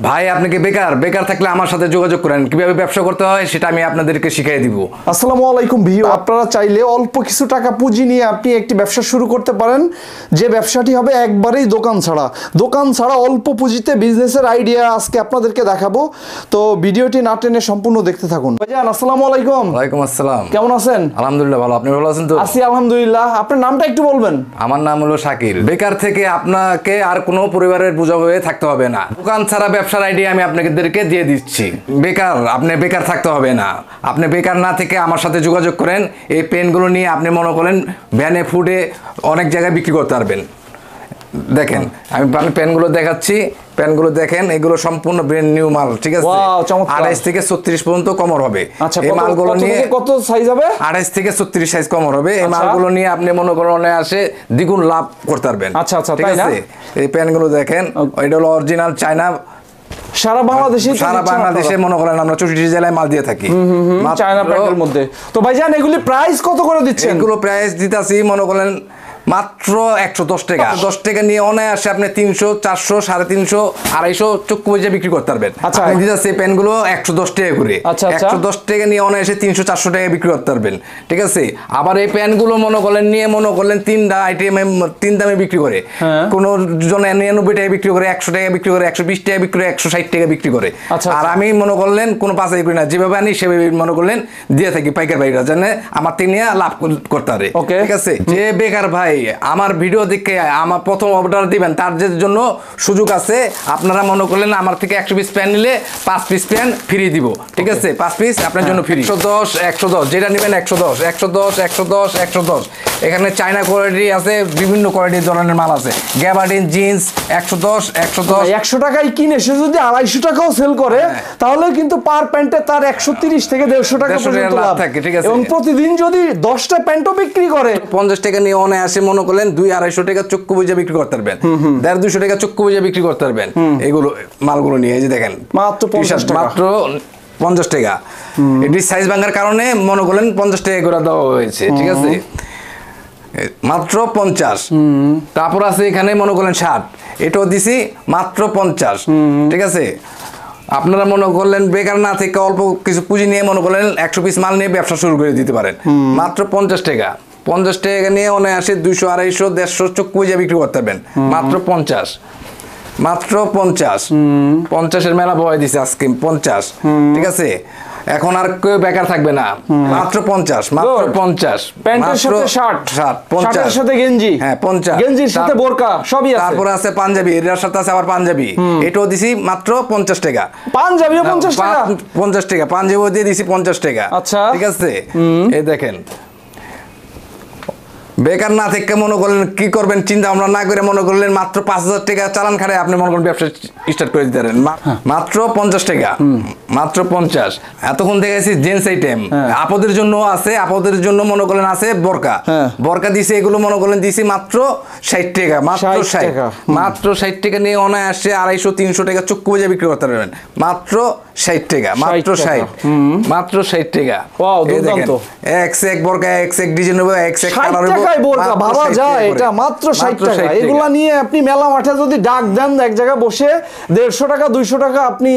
ভাই আপনি কি বেকার থাকলে আমার সাথে যোগাযোগ করেন, কিভাবে ব্যবসা করতে হয় সেটা আমি আপনাদেরকে শিখিয়ে দিব। আসসালামু আলাইকুম ভিউ, আপনারা চাইলে অল্প কিছু টাকা পুঁজি নিয়ে আপনি একটি ব্যবসা শুরু করতে পারেন, যে ব্যবসাটি হবে একবারেই দোকান ছাড়া অল্প পুঁজিতে বিজনেসের আইডিয়া আজকে আপনাদেরকে দেখাবো। তো ভিডিওটি না টেনে সম্পূর্ণ দেখতে থাকুন। ভাইজান আসসালামু আলাইকুম। ওয়ালাইকুম আসসালাম। কেমন আছেন? আলহামদুলিল্লাহ ভালো, আপনি ভালো আছেন তো? আছি আলহামদুলিল্লাহ। আপনার নামটা একটু বলবেন? আমার নাম হলো শাকিল। বেকার থেকে আপনাকে আর কোনো পরিবারের বোঝা হয়ে থাকতে হবে না। দোকান ছাড়া ব্যবসার আইডিয়া আমি আপনাদেরকে দিয়ে দিচ্ছি। আপনি বেকার থাকতে হবে না। আপনি বেকার না থেকে আমার সাথে যোগাযোগ করেন। এই পেনগুলো নিয়ে আপনি মনে করেন ভ্যানে ফুডে অনেক জায়গায় বিক্রি করতে পারবেন। দেখেন আমি পেনগুলো দেখাচ্ছি, পেনগুলো দেখেন, এগুলো সম্পূর্ণ ব্র্যান্ড নিউ মাল, ঠিক আছে? 28 থেকে 36 পর্যন্ত কমর হবে। এই মালগুলো নিয়ে কত সাইজ হবে? 28 থেকে 36 সাইজ কমর হবে। এই মালগুলো নিয়ে আপনি মনে করেন আসে দ্বিগুণ লাভ করতে পারবেন। আচ্ছা, ঠিক আছে? এই পেনগুলো দেখেন, এটা হলো অরিজিনাল চায়না। সারা বাংলাদেশে মনে করেন আমরা 64 জেলায় মাল দিয়ে থাকি চায়না প্যাকের মধ্যে। তো ভাইজান এগুলি প্রাইস কত করে দিচ্ছেন? এগুলো প্রাইস দিতাছি মনে করেন মাত্র 110 টাকা। 10 টাকা নিয়ে অনায়াসে আপনি 300, 400, 350, 250 চক্ষু বুঝে বিক্রি করতে পারবেন। আপনি দিতেছি পেনগুলো 110 টাকা করে। 110 টাকা নিয়ে অনায়াসে 300, 400 টাকা বিক্রি করতে পারবেন, ঠিক আছে? আবার এই পেনগুলো মনে করলেন তিনটা আইটেমে 3 দামে বিক্রি করে। কোন জন 99 টাকা বিক্রি করে, 100 টাকা বিক্রি করে, 120 টাকা বিক্রি করে, 160 টাকা বিক্রি করে। আর আমি মনে করলেন কোনো পাঁচাই করি না, যেভাবে আনি সেভাবে মনে করলেন দিয়ে থাকি পাইকার ভাইরা, জানে আমার থেকে লাভ করতে পারে, ঠিক আছে? যে বেকার ভাই আমার ভিডিও দেখে আমার প্রথম অর্ডার দিবেন, তার জন্য সুযোগ আছে। আপনারা মনে করলেন আমার থেকে 100 পিস প্যান নিলে 5 পিস প্যান ফ্রি দিব, ঠিক আছে? 5 পিস আপনার জন্য ফ্রি। 110 যেটা নেবেন 110। এখানে চায়না কোয়ালিটি আছে, বিভিন্ন কোয়ালিটির ধরনের মাল আছে। গ্যাবার্ডিন জিন্স 110 টাকায় কিনে সে যদি 250 টাকাও সেল করে তাহলে কিন্তু পার প্যান্টে তার 130 থেকে 150 টাকা পর্যন্ত লাভ থাকে, ঠিক আছে? এবং প্রতিদিন যদি 10টা প্যান্টও বিক্রি করে 50 টাকা নিয়ে অনায়াসে মনে করলেন 200-250 টাকা চক্ষু বুঝে বিক্রি করতে পারবেন। 150-200 টাকা চক্ষু বুঝে বিক্রি করতে পারবেন। এগুলো মালগুলো নিয়ে এই যে দেখেন মাত্র 50 টাকা। এটি সাইজ ভাঙার কারণে মনে করলেন 50 টাকা করে দেওয়া হয়েছে, ঠিক আছে? মাত্র 50। তারপর আছে এখানে মনে করলেন 60, এটাও দিছি মাত্র 50, ঠিক আছে? আপনারা মনে করলেন বেকার না থেকে অল্প কিছু পুঁজি নিয়ে মনে করলেন 100 পিস মাল নিয়ে ব্যবসা শুরু করে দিতে পারেন মাত্র 50 টাকা। 50 টাকা নিয়ে অনায়াসে 200, 250, 150 চক্ষু বুঝে বিক্রি করতে পারবেন মাত্র 50। 50-এর মেলা বয় দিছে আজকে 50, ঠিক আছে? এখন আর কেউ বেকার থাকবে না। মাত্র 50 প্যান্টের সাথে শার্ট, 50 এর সাথে গেঞ্জি, 50 গেঞ্জির সাথে বোরকা সবই আছে। তারপর আছে পাঞ্জাবি, এর সাথে আছে আবার পাঞ্জাবি, এটাও দিছি মাত্র 50 টাকা। পাঞ্জাবিও 50 টাকা? 50 টাকা পাঞ্জাবিও দিয়ে দিছি 50 টাকা, আচ্ছা, ঠিক আছে? এই দেখেন বেকার না থেকে মনে করলেন কি করবেন চিন্তা ভাবনা না করে মনে করলেন মাত্র 5000 টাকা চালান খাড়ে আপনি মনে করেন ব্যবসা স্টার্ট করে দিতে পারেন মাত্র 50 টাকা। মাত্র 50। এতক্ষণ দেখেছি জেন্টস আইটেম, আপদের জন্য আছে, আপদের জন্য মনে করলেন আছে বোরকা দিছে, এগুলো মনে করলেন দিছি মাত্র 60 টাকা। মাত্র 60 টাকা নিয়ে অনায়াসে 250-300 টাকা চক্ষু বুঝে বিক্রি করতে পারবেন মাত্র 60 টাকা। মাত্র 60 টাকা। এক বোরকা, এক ডিজাইন হবে, এক কালার হবে। বোরকা ভাবা যায় এটা মাত্র 60 টাকা। এগুলা নিয়ে আপনি মেলা মাঠে যদি ডাক দেন এক জায়গায় বসে 150 টাকা 200 টাকা আপনি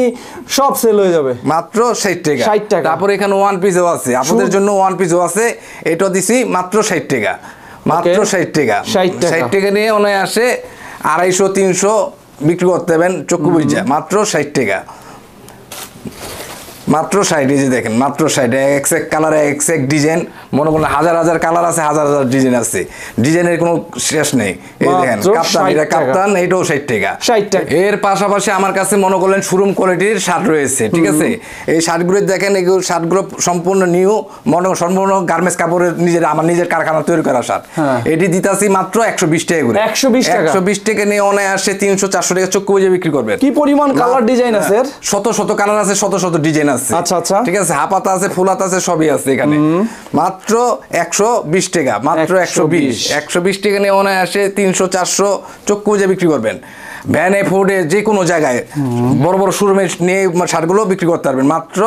সব সেল হয়ে যাবে মাত্র 60 টাকা। তারপর এখানে ওয়ান পিসও আছে, আপনাদের জন্য ওয়ান পিসও আছে, এটা দিছি মাত্র 60 টাকা। মাত্র 60 টাকা। 60 টাকা নিয়ে অনায়াসে 250-300 বিক্রি করতে পারবেন চক্ষু বুঝে মাত্র 60 টাকা। মাত্র 60। এই যে দেখেন মাত্র 60। এক কালার, এক ডিজাইন, মনে করেন হাজার কালার আছে, হাজার ডিজাইন আছে, ডিজাইনের কোনো শেষ নেই। এই দেখেন কাপ্তান, এইটাও 60 টাকা। এর পাশাপাশি আমার কাছে মনে করলেন শোরুম কোয়ালিটির শার্ট রয়েছে, ঠিক আছে? এই শার্টগুলো দেখেন, এগুলো শার্টগুলো সম্পূর্ণ নিউ, সম্পূর্ণ গার্মেন্টস কাপড়ের আমার নিজের কারখানা তৈরি করা শার্ট। এটি দিতাছি মাত্র 120 টাকা করে। 120 টাকা নিয়ে অনায়াসে 300-400 টাকা চক্ষু বুঝে বিক্রি করবেন। কি পরিমাণ কালার ডিজাইন আছে? শত কালার আছে, শত ডিজাইন আছে, আচ্ছা, ঠিক আছে? হাফাতা আছে, ফুলাতা আছে, সবই আছে এখানে। মাত্র 120 টাকা। মাত্র 120 টাকা নিয়ে অনায়াসে 300-400 চক্ষু বুঝে বিক্রি করবেন। ভ্যানে ফুডে যে কোনো জায়গায় বড় শোরুমে নিয়ে শার্টগুলো বিক্রি করতে পারবেন মাত্র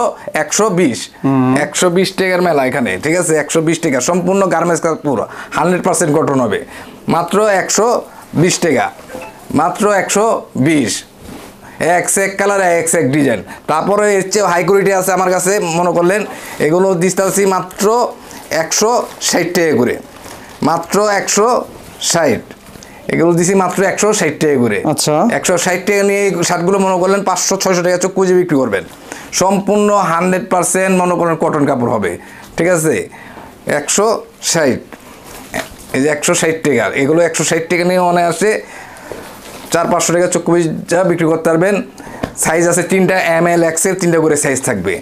120 টাকার মেলা এখানে, ঠিক আছে? 120 টাকা সম্পূর্ণ গার্মেন্টস কাপড়, 100% কটন হবে মাত্র 120 টাকা। মাত্র 120। এক্স এক কালার এক্স এক ডিজাইন। তারপরে এর চেয়ে হাই কোয়ালিটি আছে আমার কাছে, মনে করলেন এগুলো দিচ্ছি মাত্র 160 টাকা করে, মাত্র 160। এগুলো দিছি মাত্র 160 টাকা করে। আচ্ছা, 160 টাকা নিয়ে এই শার্টগুলো মনে করলেন 500-600 টাকা চোখ বুঝে বিক্রি করবেন। সম্পূর্ণ 100% মনে করেন কটন কাপড় হবে, ঠিক আছে। 160, এই যে 160 টাকা, এগুলো 160 টাকা নিয়ে অনায়াসে 400-500 টাকা চোখ বুঝে বিক্রি করতে পারবেন। সাইজ আছে 3টা, ML XL 3টা করে সাইজ থাকবে।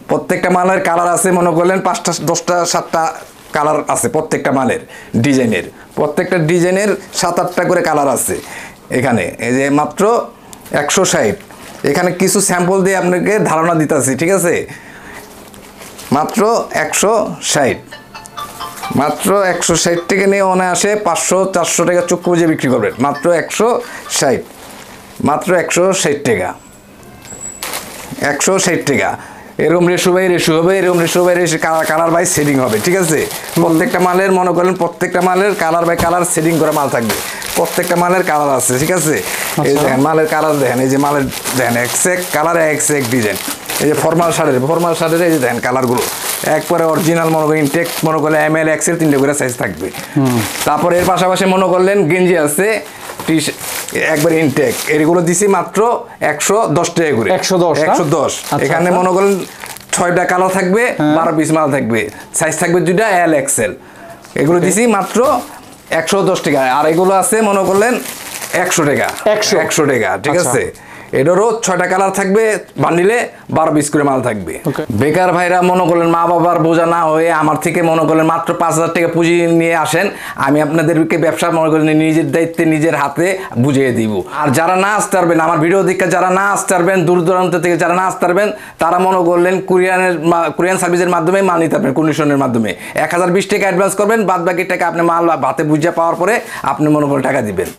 প্রত্যেকটা মালের কালার আছে মনে করলেন 5টা 10টা 7টা কালার আছে প্রত্যেকটা মালের ডিজাইনের, প্রত্যেকটা ডিজাইনের 7-8টা করে কালার আছে এখানে। এই যে মাত্র 160, এখানে কিছু স্যাম্পল দিয়ে আপনাকে ধারণা দিতেছি, ঠিক আছে। মাত্র 160, মাত্র 160 টাকা নিয়ে অনায়াসে 500-400 টাকা চোখ বুঝে বিক্রি করবেন। মাত্র 160, মাত্র 160 টাকা, 160 টাকা। এরকম রেশু হবে, এরকম রেশু কালার বাই সেটিং হবে, ঠিক আছে। প্রত্যেকটা মালের মনে করেন প্রত্যেকটা মালের কালার বাই কালার সেটিং করা মাল থাকবে, প্রত্যেকটা মালের কালার আছে, ঠিক আছে। এই দেখেন মালের কালার দেখেন, এই যে মালের দেখেন এক্স এক কালার এক্স এক ডিজাইন। এই যে ফর্মাল শার্টের এই যে দেখেন কালারগুলো একবারে অরিজিনাল মনে করেন ইনটেক, মনে করলে ML XL 3টে করে সাইজ থাকবে। তারপর এর পাশাপাশি মনে করলেন গেঞ্জি আছে একবার ইনটেক, এগুলো দিছি মাত্র 110 টাকা করে। 110 এখানে মনে করেন 6টা কালার থাকবে, 12 পিস মাল থাকবে, সাইজ থাকবে 2টা L XL। এগুলো দিছি মাত্র 110 টাকা। আর এগুলো আছে মনে করলেন 100 টাকা, 100 টাকা, ঠিক আছে। এটারও 6টা কালার থাকবে, বান্ডিলে 12 পিস করে মাল থাকবে। বেকার ভাইরা মনে করলেন মা বাবার বোঝা না হয়ে আমার থেকে মনে করলেন মাত্র 5000 টাকা পুঁজি নিয়ে আসেন, আমি আপনাদেরকে ব্যবসা মনে করেন নিজের দায়িত্বে নিজের হাতে বুঝিয়ে দিব। আর যারা না আসতে পারবেন, আমার ভিডিও দেখে যারা না আসতে পারবেন, দূর দূরান্ত থেকে যারা না আসতে পারবেন, তারা মনে করলেন কুরিয়ান সার্ভিসের মাধ্যমে মাল নিতে পারবেন, কন্ডিশনের মাধ্যমে 1020 টাকা অ্যাডভান্স করবেন, বাদ বাকি টাকা আপনি মাল হাতে বুঝিয়ে পাওয়ার পরে আপনি মনে করেন টাকা দিবেন।